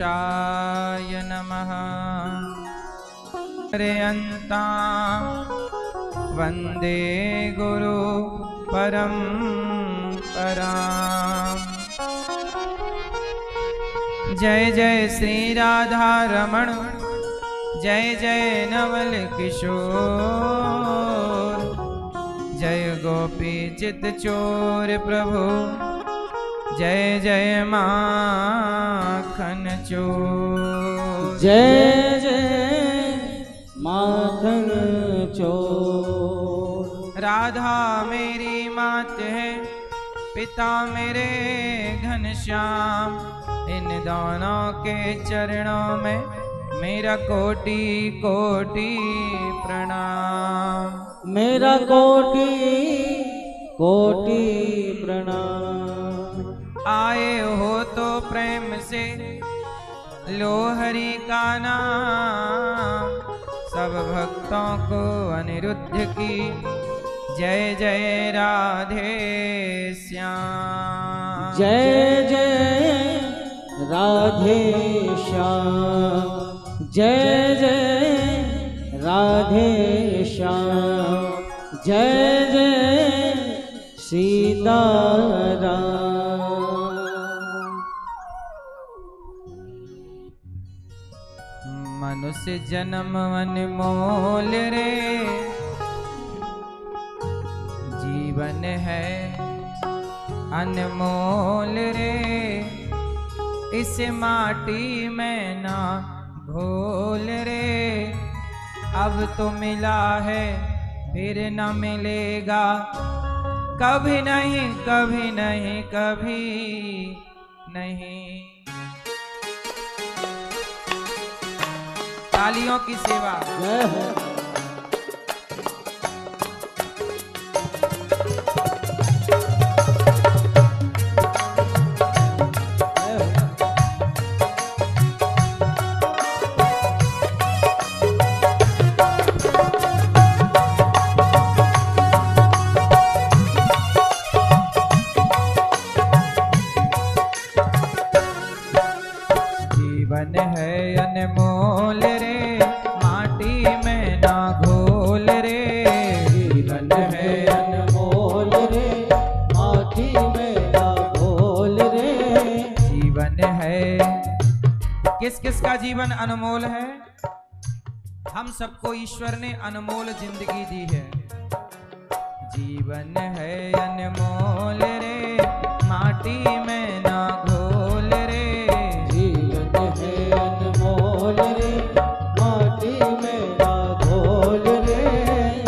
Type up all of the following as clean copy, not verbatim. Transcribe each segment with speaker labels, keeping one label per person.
Speaker 1: शाय नमः। पर्यन्तां वन्दे गुरु परम्पराम्। जय जय श्री राधा रमण, जय जय नवल किशोर, जय गोपी चित चोर प्रभु, जय जय माखन चोर।
Speaker 2: जय जय माखन चोर।
Speaker 1: राधा मेरी मात है, पिता मेरे घनश्याम, इन दोनों के चरणों में मेरा कोटि कोटि प्रणाम।
Speaker 2: मेरा कोटि कोटि प्रणाम।
Speaker 1: आए हो तो प्रेम से लो हरि का नाम, सब भक्तों को अनिरुद्ध की जय जय राधे श्याम।
Speaker 2: जय जय राधे श्याम, जय जय राधे श्याम, जय जय सीताराम।
Speaker 1: मनुष्य जन्म अनमोल रे, जीवन है अनमोल रे, इस माटी में ना घोल रे। अब तो मिला है फिर न मिलेगा, कभी नहीं कभी नहीं कभी नहीं। तालियों की सेवा।
Speaker 2: जय हो।
Speaker 1: जीवन है अनमोल रे, माटी में ना घोल रे।
Speaker 2: जीवन है अनमोल रे, माटी में ना घोल रे।
Speaker 1: जीवन है, किस किस का जीवन अनमोल है? हम सबको ईश्वर ने अनमोल जिंदगी दी है। जीवन है अनमोल रे, माटी में ना घोल रे।
Speaker 2: जीवन है अनमोल रे, माटी में ना घोल रे।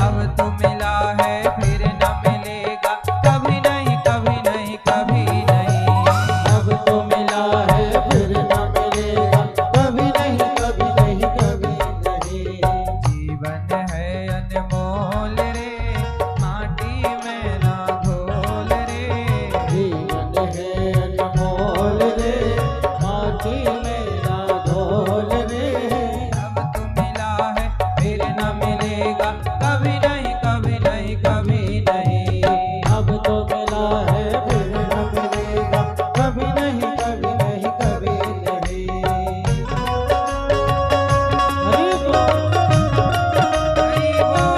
Speaker 1: अब तो मिला है फिर न मिलेगा, कभी नहीं कभी नहीं कभी नहीं।
Speaker 2: अब तो मिला है फिर न मिलेगा, कभी नहीं कभी नहीं कभी नहीं।
Speaker 1: जीवन है अनमोल रे, माटी में ना घोल रे।
Speaker 2: जीवन है अनमोल रे, माटी में ना घोल रे।
Speaker 1: अब तो मिला है फिर न मिलेगा, कभी नहीं कभी नहीं कभी नहीं।
Speaker 2: अब तो मिला है फिर न मिलेगा, कभी नहीं कभी नहीं कभी नहीं। हरि बोल।
Speaker 1: हरि बोल।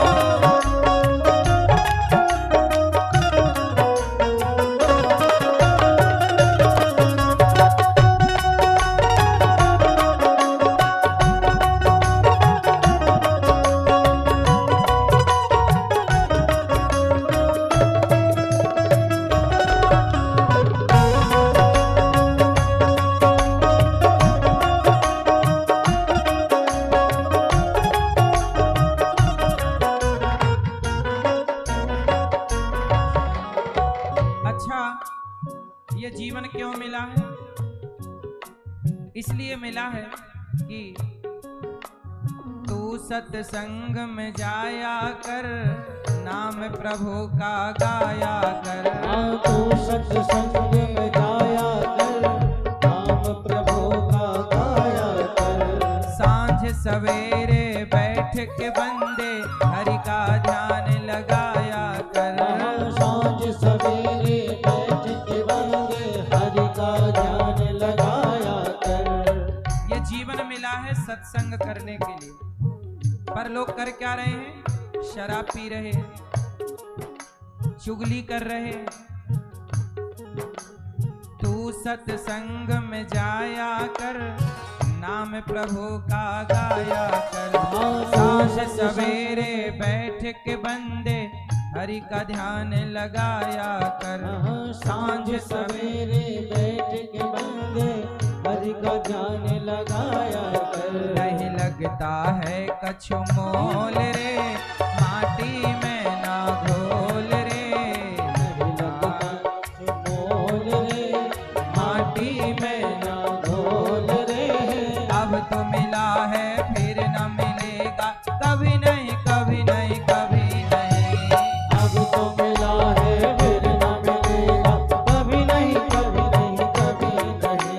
Speaker 1: अच्छा, ये जीवन क्यों मिला है? इसलिए मिला है कि तू सत्संग में जाया कर, नाम प्रभु का गाया कर।
Speaker 2: तू सत्संग में जाया कर, नाम प्रभु का गाया कर।
Speaker 1: सांझ सवेरे बैठ के बंदे हरि का ध्यान लगाया कर।
Speaker 2: सांझ सवेरे बैठ के बंदे हरि का ध्यान लगाया कर।
Speaker 1: जीवन मिला है सत्संग करने के लिए, पर लोग कर क्या रहे हैं? शराब पी रहे हैं, चुगली कर रहे हैं। तू सत्संग में जाया कर, नाम प्रभु का गाया कर। सांझ सवेरे बैठ के बंदे हरि का ध्यान लगाया कर।
Speaker 2: सांझ सवेरे बैठ के बंदे हरि का ध्यान लगाया कर।
Speaker 1: नहीं लगता है कछु मोल रे, माटी में ना घोल रे।
Speaker 2: नहीं लगता कछु मोल रे, माटी में ना घोल रे।
Speaker 1: अब तो मिला है फिर न मिलेगा, कभी नहीं कभी नहीं कभी नहीं।
Speaker 2: अब तो मिला है फिर न मिलेगा, कभी नहीं कभी नहीं कभी नहीं।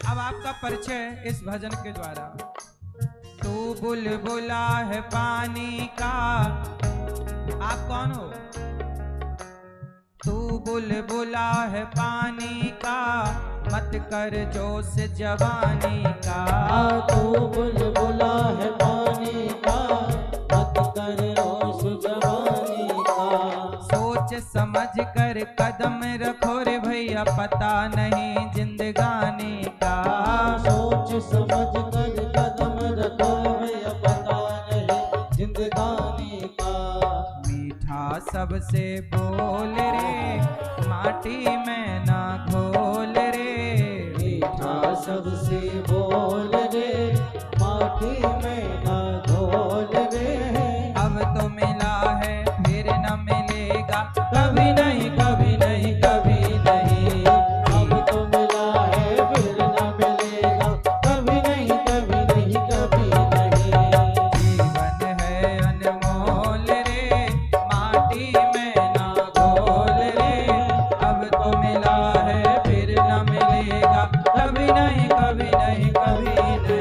Speaker 1: अब आपका परिचय इस भजन के द्वारा। तू बुलबुला है पानी का, आप कौन हो? तू बुलबुला है पानी का, मत कर जोश जवानी का।
Speaker 2: तू बुलबुला है पानी का, मत कर जोश जवानी का।
Speaker 1: सोच समझ कर कदम रखो रे भैया, पता नहीं जिंदगानी का।
Speaker 2: सोच समझ कर कदम रखो भैया, पता नहीं जिंदगानी का।
Speaker 1: मीठा सबसे बोल रे, माटी में ना घोल रे।
Speaker 2: मीठा सबसे बोल रे, माटी में ना घोल रे।
Speaker 1: अब तो मिला है फिर न मिलेगा, कभी नहीं कभी नहीं कभी नहीं।
Speaker 2: अब तो मिला है फिर न मिलेगा, कभी नहीं कभी नहीं कभी नहीं।
Speaker 1: जीवन है अनमोल रे, माटी में ना घोल रे। अब तो मिला है फिर न मिलेगा, कभी नहीं कभी नहीं कभी नहीं।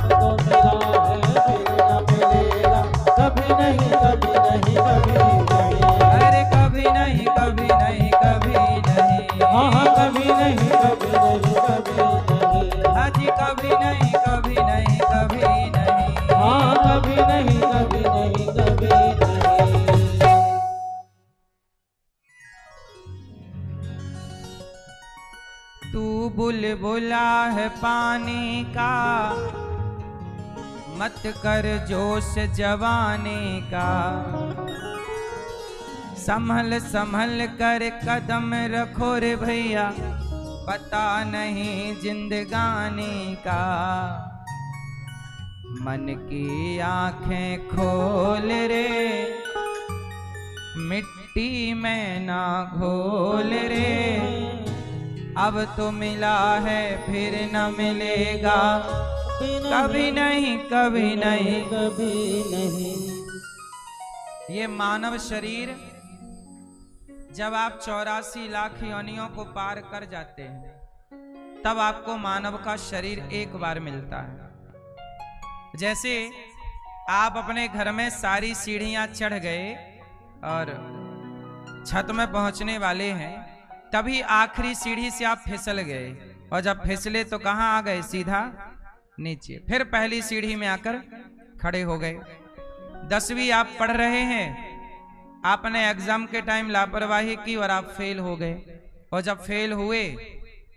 Speaker 2: तो मिला है फिर न मिलेगा, कभी नहीं कभी नहीं कभी नहीं।
Speaker 1: अरे कभी नहीं कभी नहीं कभी नहीं।
Speaker 2: हाँ कभी नहीं कभी नहीं कभी नहीं।
Speaker 1: हाजी कभी नहीं कभी नहीं कभी नहीं।
Speaker 2: हाँ कभी नहीं कभी नहीं कभी नहीं।
Speaker 1: तू बुलबुला है पानी का, मत कर जोश जवानी का। संभल संभल कर कदम रखो रे भैया, पता नहीं जिंदगानी का। मन की आंखें खोल रे, मिट्टी में ना घोल रे। अब तो मिला है फिर न मिलेगा, कभी नहीं कभी नहीं।
Speaker 2: कभी नहीं।
Speaker 1: ये मानव शरीर जब आप 84 लाख योनियों को पार कर जाते हैं, तब आपको मानव का शरीर एक बार मिलता है। जैसे आप अपने घर में सारी सीढ़ियां चढ़ गए और छत में पहुंचने वाले हैं, तभी आखिरी सीढ़ी से आप फिसल गए, और जब फिसले तो कहां आ गए? सीधा नीचे। फिर पहली सीढ़ी में आकर खड़े हो गए। 10वीं आप पढ़ रहे हैं, आपने एग्जाम के टाइम लापरवाही की और आप फेल हो गए, और जब फेल हुए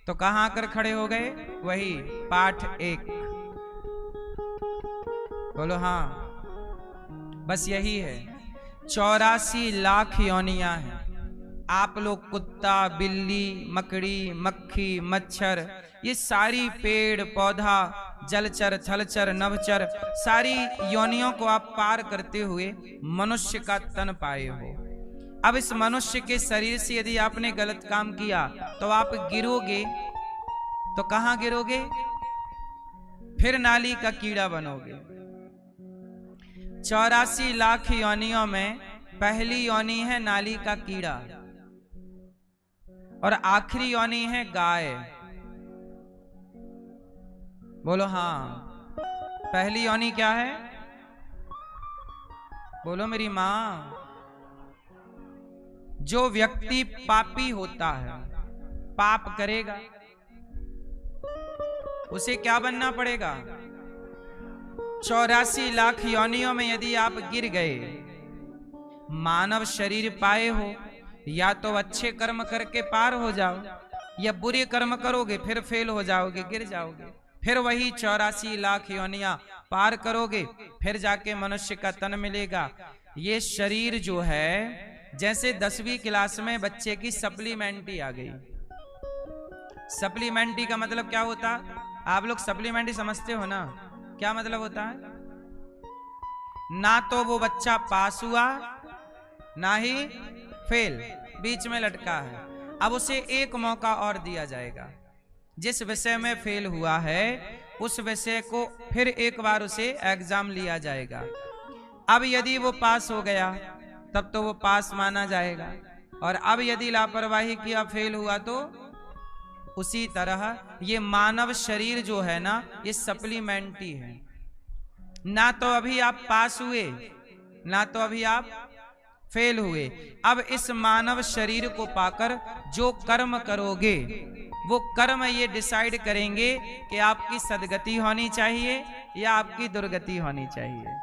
Speaker 1: तो कहां आकर खड़े हो गए? वही पाठ 1। बोलो हाँ। बस यही है। 84 लाख योनियां हैं। आप लोग कुत्ता, बिल्ली, मकड़ी, मक्खी, मच्छर, ये सारी पेड़ पौधा, जलचर, थलचर, नभचर, सारी योनियों को आप पार करते हुए मनुष्य का तन पाए हो। अब इस मनुष्य के शरीर से यदि आपने गलत काम किया तो आप गिरोगे, तो कहां गिरोगे? फिर नाली का कीड़ा बनोगे। 84 लाख योनियों में पहली योनि है नाली का कीड़ा और आखिरी योनि है गाय। बोलो हाँ। पहली योनि क्या है? बोलो मेरी मां। जो व्यक्ति पापी होता है, पाप करेगा, उसे क्या बनना पड़ेगा? 84 लाख योनियों में यदि आप गिर गए, मानव शरीर पाए हो, या तो अच्छे कर्म करके पार हो जाओ, या बुरे कर्म करोगे फिर फेल हो जाओगे, गिर जाओगे। फिर वही 84 लाख योनियां पार करोगे, फिर जाके मनुष्य का तन मिलेगा। ये शरीर जो है, जैसे 10वीं क्लास में बच्चे की सप्लीमेंट्री आ गई। सप्लीमेंट्री का मतलब क्या होता? आप लोग सप्लीमेंट्री समझते हो ना? क्या मतलब होता है? ना तो वो बच्चा पास हुआ, ना ही फेल, बीच में लटका है। अब उसे एक मौका और दिया जाएगा। जिस विषय में फेल हुआ है उस विषय को फिर एक बार उसे एग्जाम लिया जाएगा। अब यदि वो पास हो गया तब तो वो पास माना जाएगा, और अब यदि लापरवाही किया, फेल हुआ, तो उसी तरह ये मानव शरीर जो है ना, ये सप्लीमेंट्री है। ना तो अभी आप पास हुए, ना तो अभी आप फेल हुए। अब इस मानव शरीर को पाकर जो कर्म करोगे, वो कर्म ये डिसाइड करेंगे कि आपकी सदगति होनी चाहिए या आपकी दुर्गति होनी चाहिए।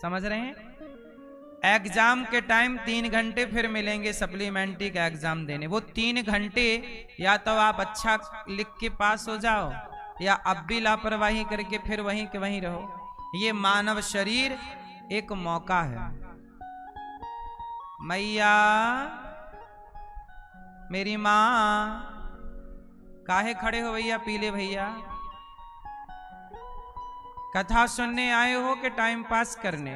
Speaker 1: समझ रहे हैं? एग्जाम के टाइम 3 घंटे फिर मिलेंगे सप्लीमेंट्री का एग्जाम देने। वो 3 घंटे या तो आप अच्छा लिख के पास हो जाओ, या अब भी लापरवाही करके फिर वहीं के वहीं रहो। ये मानव शरीर एक मौका है। मैया, मेरी मां, काहे खड़े हो भैया? पीले भैया, कथा सुनने आए हो कि टाइम पास करने?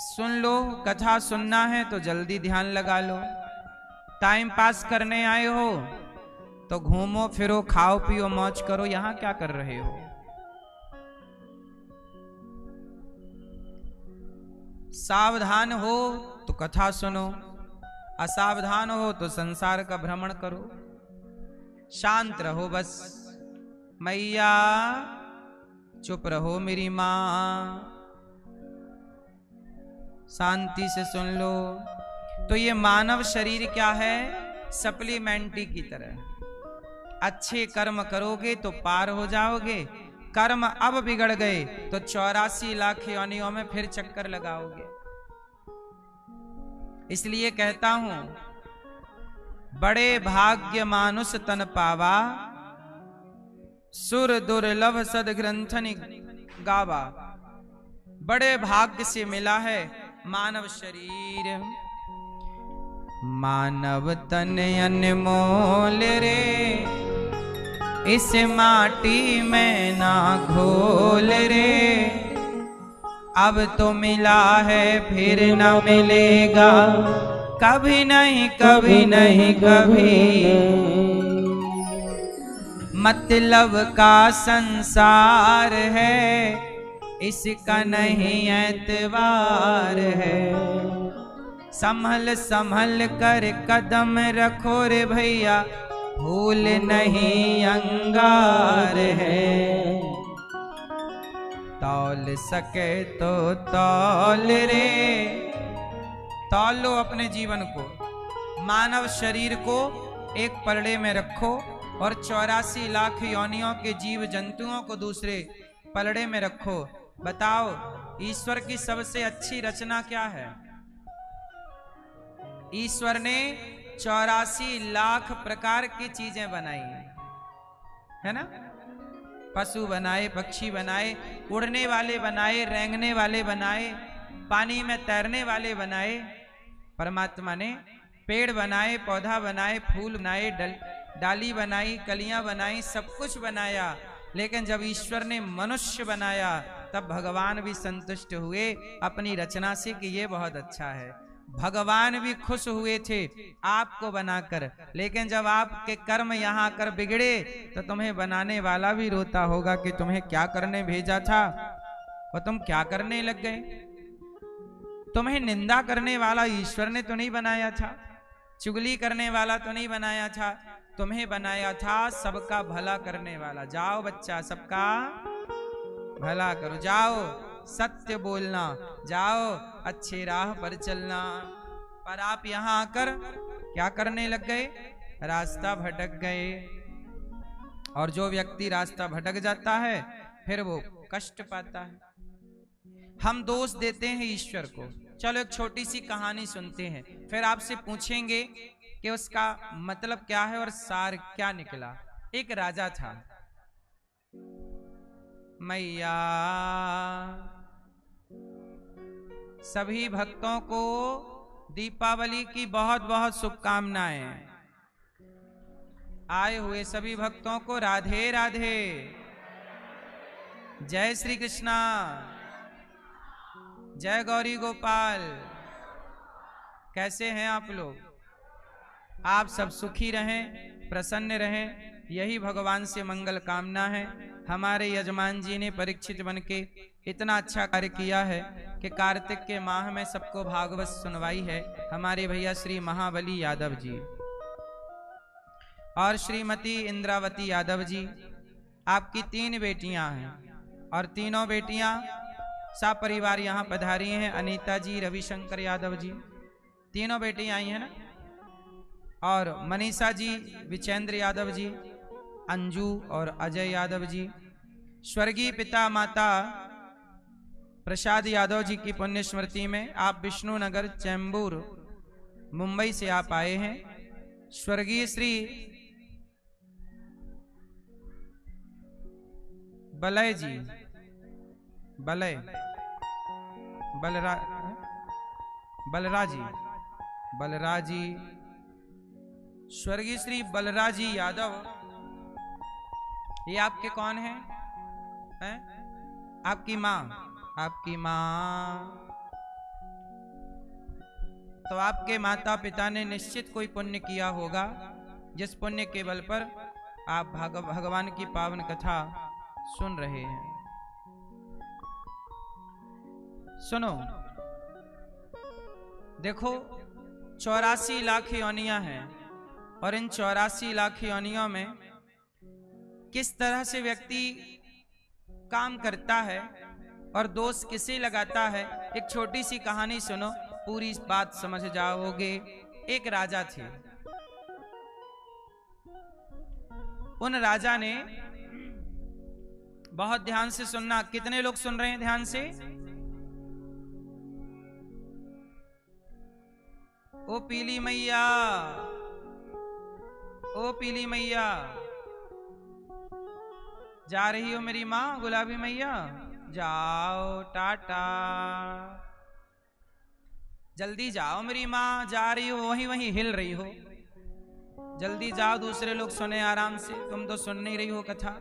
Speaker 1: सुन लो, कथा सुनना है तो जल्दी ध्यान लगा लो। टाइम पास करने आए हो तो घूमो फिरो, खाओ पियो, मौज करो। यहां क्या कर रहे हो? सावधान हो तो कथा सुनो, असावधान हो तो संसार का भ्रमण करो। शांत रहो बस। मैया चुप रहो, मेरी मां, शांति से सुन लो। तो ये मानव शरीर क्या है? सप्लीमेंट्री की तरह। अच्छे कर्म करोगे तो पार हो जाओगे, कर्म अब बिगड़ गए तो 84 लाख योनियों में फिर चक्कर लगाओगे। इसलिए कहता हूं, बड़े भाग्य मानुष तन पावा, सुर दुर्लभ सदग्रंथन गावा। बड़े भाग्य से मिला है मानव शरीर। मानव तन अनमोल रे, इस माटी में ना घोल रे। अब तो मिला है फिर न मिलेगा, कभी नहीं कभी नहीं कभी। मतलब का संसार है, इसका नहीं एतबार है। संभल संभल कर कदम रखो रे भैया, भूल नहीं अंगार है। तौल सके तो तौल रे, तौल लो अपने जीवन को। मानव शरीर को एक पलड़े में रखो और 84 लाख योनियों के जीव जंतुओं को दूसरे पलड़े में रखो। बताओ, ईश्वर की सबसे अच्छी रचना क्या है? ईश्वर ने 84 लाख प्रकार की चीजें बनाई है ना। पशु बनाए, पक्षी बनाए, उड़ने वाले बनाए, रेंगने वाले बनाए, पानी में तैरने वाले बनाए। परमात्मा ने पेड़ बनाए, पौधा बनाए, फूल बनाए, डाली बनाई, कलियां बनाई, सब कुछ बनाया। लेकिन जब ईश्वर ने मनुष्य बनाया तब भगवान भी संतुष्ट हुए अपनी रचना से कि ये बहुत अच्छा है। भगवान भी खुश हुए थे आपको बनाकर, लेकिन जब आपके कर्म यहाँ कर बिगड़े तो तुम्हें बनाने वाला भी रोता होगा कि तुम्हें क्या करने भेजा था और तुम क्या करने लग गए। तुम्हें निंदा करने वाला ईश्वर ने तो नहीं बनाया था, चुगली करने वाला तो नहीं बनाया था, तुम्हें बनाया था सबका भला करने वाला। जाओ बच्चा, सबका भला करो, जाओ सत्य बोलना, जाओ अच्छे राह पर चलना। पर आप यहाँ आकर क्या करने लग गए, रास्ता भटक गए। और जो व्यक्ति रास्ता भटक जाता है फिर वो कष्ट पाता है। हम दोष देते हैं ईश्वर को। चलो एक छोटी सी कहानी सुनते हैं, फिर आपसे पूछेंगे कि उसका मतलब क्या है और सार क्या निकला। एक राजा था। मैया सभी भक्तों को दीपावली की बहुत बहुत शुभकामनाएं। आए हुए सभी भक्तों को राधे राधे, जय श्री कृष्णा, जय गौरी गोपाल। कैसे हैं आप लोग? आप सब सुखी रहें, प्रसन्न रहें, यही भगवान से मंगल कामना है। हमारे यजमान जी ने परीक्षित बन के इतना अच्छा कार्य किया है कि कार्तिक के माह में सबको भागवत सुनवाई है। हमारे भैया श्री महाबली यादव जी और श्रीमती इंद्रावती यादव जी, आपकी 3 बेटियां हैं और तीनों बेटियां सब परिवार यहाँ पधारी हैं। अनीता जी, रविशंकर यादव जी, तीनों बेटियां आई हैं ना। और मनीषा जी, विचेंद्र यादव जी, अंजू और अजय यादव जी। स्वर्गीय पिता माता प्रसाद यादव जी की पुण्य स्मृति में आप विष्णुनगर चैम्बूर मुंबई से आप आए हैं। स्वर्गीय श्री बलय जी, बलय बलराज जी, स्वर्गीय श्री बलराज जी यादव, ये आपके कौन हैं? हैं? आपकी माँ, आपकी माँ। तो आपके माता पिता ने निश्चित कोई पुण्य किया होगा, जिस पुण्य के बल पर आप भगवान की पावन कथा सुन रहे हैं। सुनो, देखो 84 लाख योनियां हैं और इन 84 लाख योनियों में किस तरह से व्यक्ति काम करता है और दोष किसे लगाता है, एक छोटी सी कहानी सुनो, पूरी बात समझ जाओगे। एक राजा थे। उन राजा ने, बहुत ध्यान से सुनना, कितने लोग सुन रहे हैं ध्यान से? ओ पीली मैया, ओ पीली मैया, जा रही हो मेरी माँ गुलाबी मैया? जाओ, टाटा, जल्दी जाओ, मेरी माँ जा रही हो, वहीं वहीं हिल रही हो, जल्दी जाओ, दूसरे लोग सुने आराम से, तुम तो सुन नहीं रही हो कथा।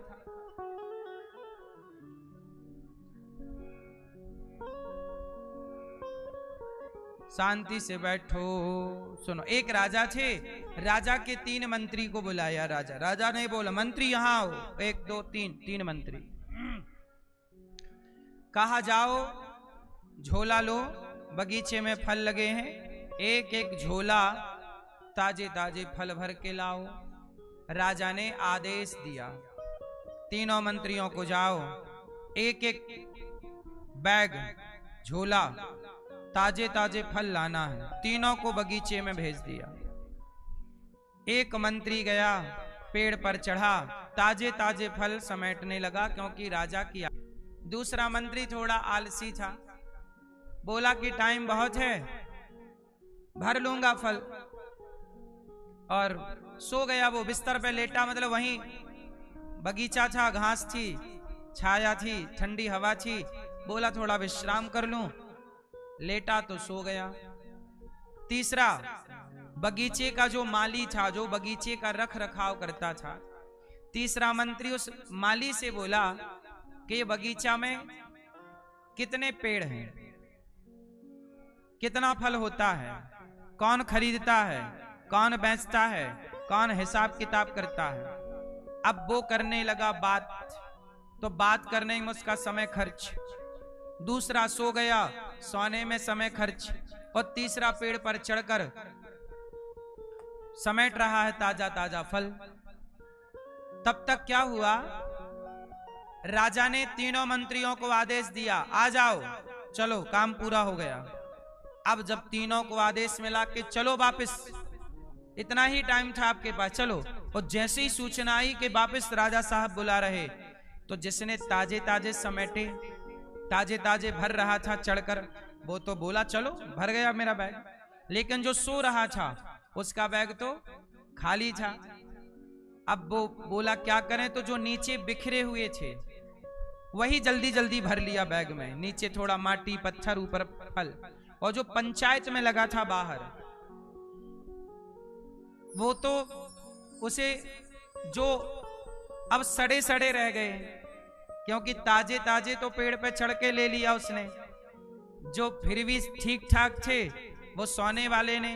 Speaker 1: शांति से बैठो, सुनो। एक राजा थे, राजा के 3 मंत्री को बुलाया। राजा ने बोला, मंत्री यहाँ आओ, 1 2 3, 3 मंत्री। कहा जाओ, झोला लो, बगीचे में फल लगे हैं, एक एक झोला ताजे ताजे फल भर के लाओ। राजा ने आदेश दिया, तीनों मंत्रियों को जाओ, एक एक बैग, झोला ताजे ताजे फल लाना है। तीनों को बगीचे में भेज दिया। एक मंत्री गया, पेड़ पर चढ़ा, ताजे ताजे फल समेटने लगा, क्योंकि राजा की। दूसरा मंत्री थोड़ा आलसी था, बोला कि टाइम बहुत है, भर लूंगा फल, और सो गया। वो बिस्तर पे लेटा, मतलब वहीं बगीचा था, घास थी, छाया थी, ठंडी हवा थी, बोला थोड़ा विश्राम कर लूं, लेटा तो सो गया। तीसरा, बगीचे का जो माली था, जो बगीचे का रख रखाव करता था, तीसरा मंत्री उस माली से बोला कि ये बगीचा में कितने पेड़ हैं, कितना फल होता है, कौन खरीदता है, कौन बेचता है, कौन हिसाब किताब करता है। अब वो करने लगा बात, तो बात करने में उसका समय खर्च, दूसरा सो गया, सोने में समय खर्च, और तीसरा पेड़ पर चढ़कर समेट रहा है ताजा ताजा फल। तब तक क्या हुआ, राजा ने तीनों मंत्रियों को आदेश दिया, आ जाओ, चलो काम पूरा हो गया। अब जब तीनों को आदेश मिला कि चलो वापस, इतना ही टाइम था आपके पास, चलो, और जैसे ही सूचना आई कि वापस राजा साहब बुला रहे, तो जिसने ताजे ताजे समेटे, ताजे ताजे भर रहा था चढ़कर, वो तो बोला चलो भर गया मेरा बैग, लेकिन जो सो रहा था उसका बैग तो खाली था। अब वो बोला क्या करें, तो जो नीचे बिखरे हुए थे वही जल्दी जल्दी भर लिया बैग में, नीचे थोड़ा माटी पत्थर ऊपर फल, और जो पंचायत में लगा था बाहर, वो तो उसे जो अब सड़े सड़े रह गए, क्योंकि ताजे ताजे तो पेड़ पे चढ़ के ले लिया उसने, जो फिर भी ठीक ठाक थे वो सोने वाले ने,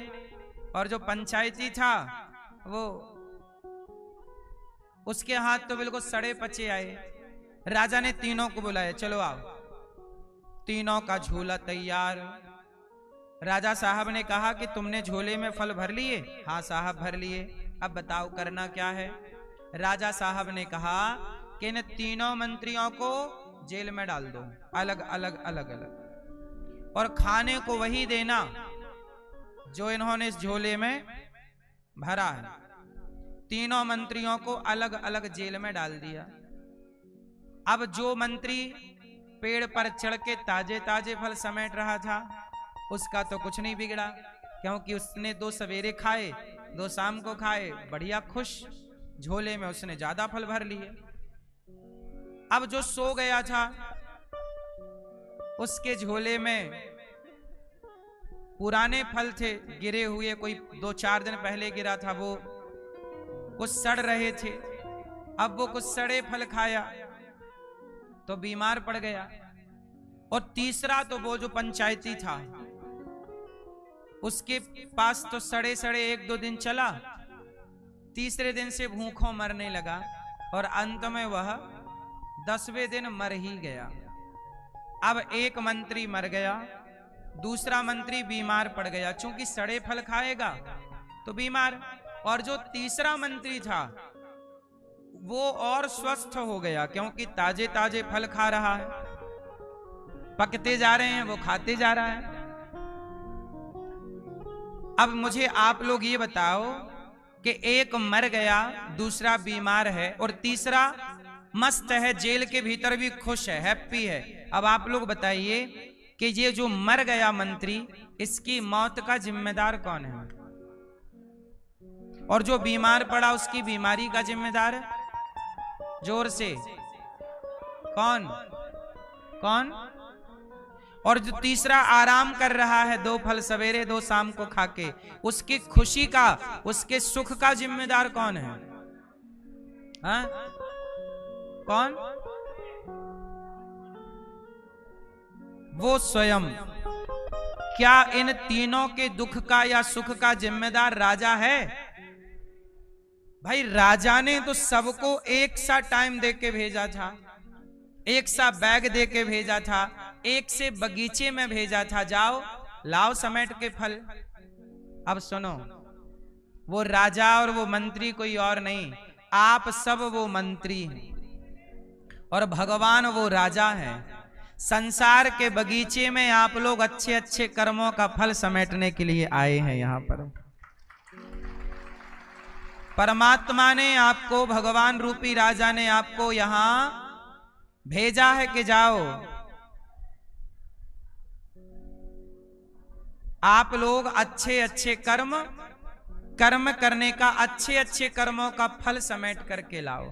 Speaker 1: और जो पंचायती था वो उसके हाथ तो बिल्कुल सड़े पचे आए। राजा ने तीनों को बुलाया, चलो आओ, तीनों का झोला तैयार। राजा साहब ने कहा कि तुमने झोले में फल भर लिए? हाँ साहब भर लिए। अब बताओ करना क्या है? राजा साहब ने कहा कि इन तीनों मंत्रियों को जेल में डाल दो, अलग अलग अलग अलग, और खाने को वही देना जो इन्होंने इस झोले में भरा है। तीनों मंत्रियों को अलग अलग जेल में डाल दिया। अब जो मंत्री पेड़ पर चढ़ के ताजे ताजे फल समेट रहा था उसका तो कुछ नहीं बिगड़ा, क्योंकि उसने 2 सवेरे खाए, 2 शाम को खाए, बढ़िया खुश, झोले में उसने ज्यादा फल भर लिए। अब जो सो गया था उसके झोले में पुराने फल थे गिरे हुए, कोई 2-4 दिन पहले गिरा था, वो कुछ सड़ रहे थे। अब वो कुछ सड़े फल खाया तो बीमार पड़ गया। और तीसरा तो वो जो पंचायती था उसके पास तो सड़े सड़े 1-2 दिन चला, तीसरे दिन से भूखों मरने लगा, और अंत में वह 10वें दिन मर ही गया। अब एक मंत्री मर गया, दूसरा मंत्री बीमार पड़ गया, चूंकि सड़े फल खाएगा तो बीमार, और जो तीसरा मंत्री था वो और स्वस्थ हो गया, क्योंकि ताजे ताजे फल खा रहा है, पकते जा रहे हैं वो खाते जा रहा है। अब मुझे आप लोग ये बताओ कि एक मर गया, दूसरा बीमार है, और तीसरा मस्त है, जेल के भीतर भी खुश है, हैप्पी है। अब आप लोग बताइए कि ये जो मर गया मंत्री, इसकी मौत का जिम्मेदार कौन है? और जो बीमार पड़ा उसकी बीमारी का जिम्मेदार जोर से कौन? कौन? और जो तीसरा आराम कर रहा है 2 फल सवेरे 2 शाम को खाके, उसकी खुशी का, उसके सुख का जिम्मेदार कौन है? हाँ? कौन? वो स्वयं। क्या इन तीनों के दुख का या सुख का जिम्मेदार राजा है? भाई राजा ने तो सबको एक सा टाइम दे के भेजा था, एक सा बैग दे के भेजा था, एक से बगीचे में भेजा था, जाओ लाओ समेट के फल। अब सुनो, वो राजा और वो मंत्री कोई और नहीं, आप सब वो मंत्री हैं और भगवान वो राजा है। संसार के बगीचे में आप लोग अच्छे अच्छे कर्मों का फल समेटने के लिए आए हैं। यहाँ पर परमात्मा ने आपको, भगवान रूपी राजा ने आपको यहां भेजा है कि जाओ आप लोग अच्छे अच्छे कर्म करने का, अच्छे अच्छे कर्मों का फल समेट करके लाओ।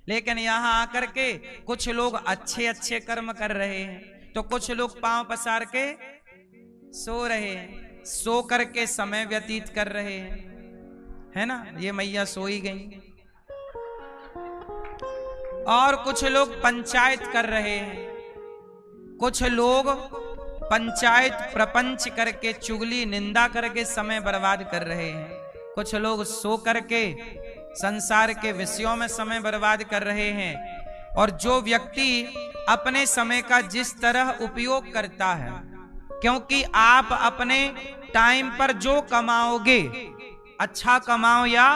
Speaker 1: लेकिन यहां आकर के कुछ लोग अच्छे अच्छे कर्म कर रहे हैं, तो कुछ लोग पांव पसार के सो रहे हैं, सो करके समय व्यतीत कर रहे हैं, है ना? ये मैया सोई गई। और कुछ लोग पंचायत कर रहे हैं, कुछ लोग पंचायत प्रपंच करके, चुगली निंदा करके समय बर्बाद कर रहे हैं। कुछ लोग सो करके संसार के विषयों में समय बर्बाद कर रहे हैं। और जो व्यक्ति अपने समय का जिस तरह उपयोग करता है, क्योंकि आप अपने टाइम पर जो कमाओगे, अच्छा कमाओ या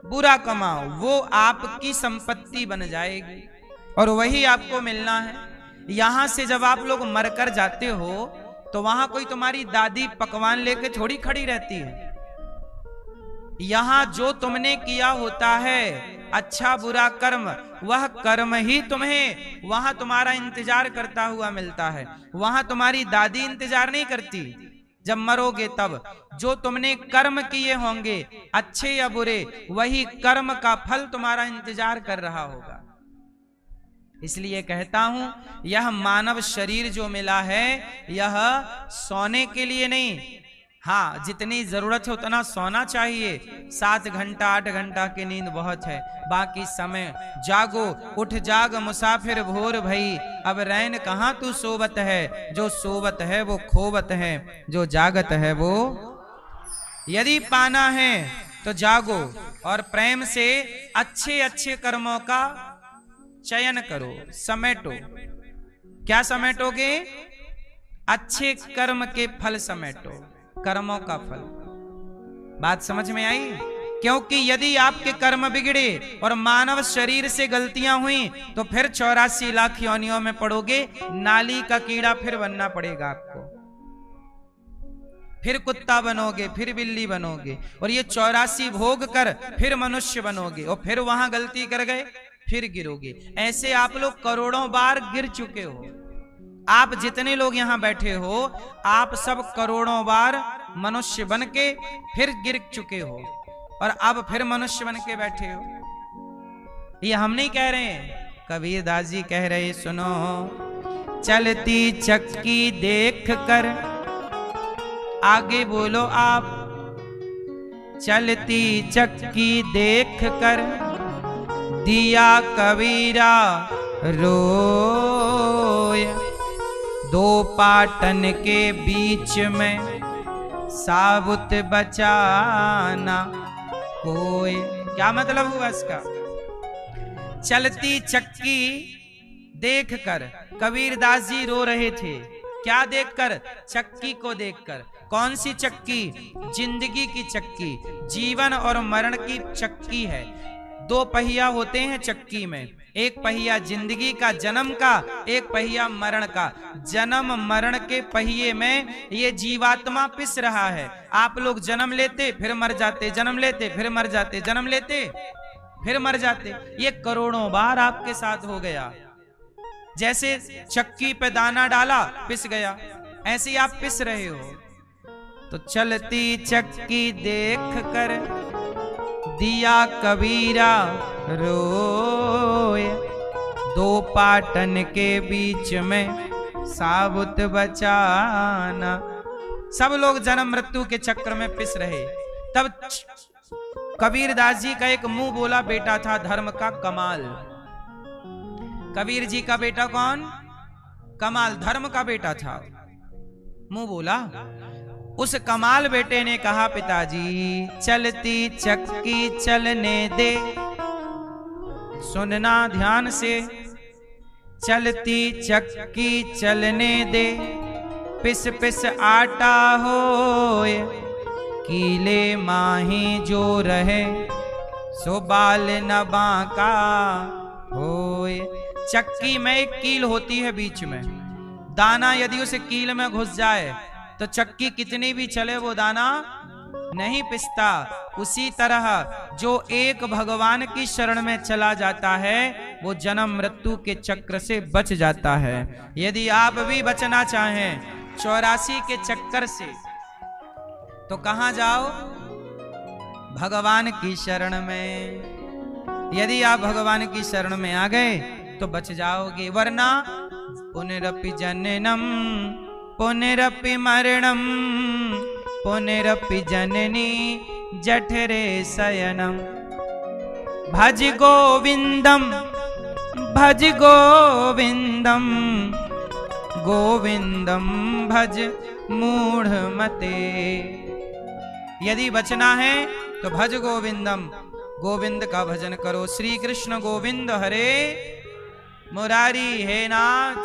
Speaker 1: बुरा कमाओ, वो आपकी संपत्ति बन जाएगी और वही आपको मिलना है। यहां से जब आप लोग मरकर जाते हो तो वहां कोई तुम्हारी दादी पकवान लेके थोड़ी खड़ी रहती है। यहां जो तुमने किया होता है, अच्छा बुरा कर्म, वह कर्म ही तुम्हें वहां तुम्हारा इंतजार करता हुआ मिलता है। वहां तुम्हारी दादी इंतजार नहीं करती। जब मरोगे तब जो तुमने कर्म किए होंगे, अच्छे या बुरे, वही कर्म का फल तुम्हारा इंतजार कर रहा होगा। इसलिए कहता हूं, यह मानव शरीर जो मिला है, यह सोने के लिए नहीं। हाँ, जितनी जरूरत है उतना सोना चाहिए। 7 घंटा 8 घंटा की नींद बहुत है, बाकी समय जागो। उठ जाग मुसाफिर भोर भई, अब रैन कहाँ तू सोवत है। जो सोवत है वो खोवत है, जो जागत है वो। यदि पाना है तो जागो और प्रेम से अच्छे अच्छे कर्मों का चयन करो, समेटो। क्या समेटोगे? अच्छे कर्म के फल समेटो, कर्मों का फल। बात समझ में आई? क्योंकि यदि आपके कर्म बिगड़े और मानव शरीर से गलतियां हुई तो फिर 84 लाख योनियों में पड़ोगे। नाली का कीड़ा फिर बनना पड़ेगा आपको, फिर कुत्ता बनोगे, फिर बिल्ली बनोगे, और ये 84 भोग कर फिर मनुष्य बनोगे, और फिर वहां गलती कर गए फिर गिरोगे। ऐसे आप लोग करोड़ों बार गिर चुके हो। आप जितने लोग यहां बैठे हो, आप सब करोड़ों बार मनुष्य बन के फिर गिर चुके हो और अब फिर मनुष्य बन के बैठे हो। ये हम नहीं कह रहे हैं, कबीर दास जी कह रहे, सुनो। चलती चक्की देख कर, आगे बोलो आप। चलती चक्की देख कर दिया कबीरा रोय, 2 पाटन के बीच में साबुत बचाना कोई। क्या मतलब हुआ इसका? चलती चक्की देखकर कबीरदास जी रो रहे थे। क्या देखकर? चक्की को देखकर। कौन सी चक्की? जिंदगी की चक्की, जीवन और मरण की चक्की है। 2 पहिया होते हैं चक्की में, एक पहिया जिंदगी का, जन्म का, एक पहिया मरण का। जन्म मरण के पहिए में ये जीवात्मा पिस रहा है। आप लोग जन्म लेते फिर मर जाते, जन्म लेते फिर मर जाते, जन्म लेते फिर मर जाते। ये करोड़ों बार आपके साथ हो गया। जैसे चक्की पे दाना डाला, पिस गया, ऐसे ही आप पिस रहे हो। तो चलती चक्की देख कर दिया कबीरा रोय, 2 पाटन के बीच में साबुत बचाना। सब लोग जन्म मृत्यु के चक्र में पिस रहे। तब कबीरदास जी का एक मुंह बोला बेटा था, धर्म का कमाल। कबीर जी का बेटा कौन? कमाल, धर्म का बेटा था। मुंह बोला। उस कमाल बेटे ने कहा, पिताजी चलती चक्की चलने दे। सुनना ध्यान से, चलती चक्की चलने दे। पिस पिस आटा होए, कीले माही जो रहे, सो बाल न बांका होए। चक्की में एक कील होती है बीच में, दाना यदि उस कील में घुस जाए तो चक्की कितनी भी चले वो दाना नहीं पिसता। उसी तरह जो एक भगवान की शरण में चला जाता है वो जन्म मृत्यु के चक्र से बच जाता है। यदि आप भी बचना चाहें 84 के चक्कर से तो कहां जाओ? भगवान की शरण में। यदि आप भगवान की शरण में आ गए तो बच जाओगे, वरना पुनरपि जननम पुनरपि मरणम पुनरपि जननी जठरे शयनम। भज गोविंदम भज गोविंदम गोविंदम भज मूढ़ मते। यदि बचना है तो भज गोविंदम, गोविंद का भजन करो। श्री कृष्ण गोविंद हरे मुरारी, हे नाथ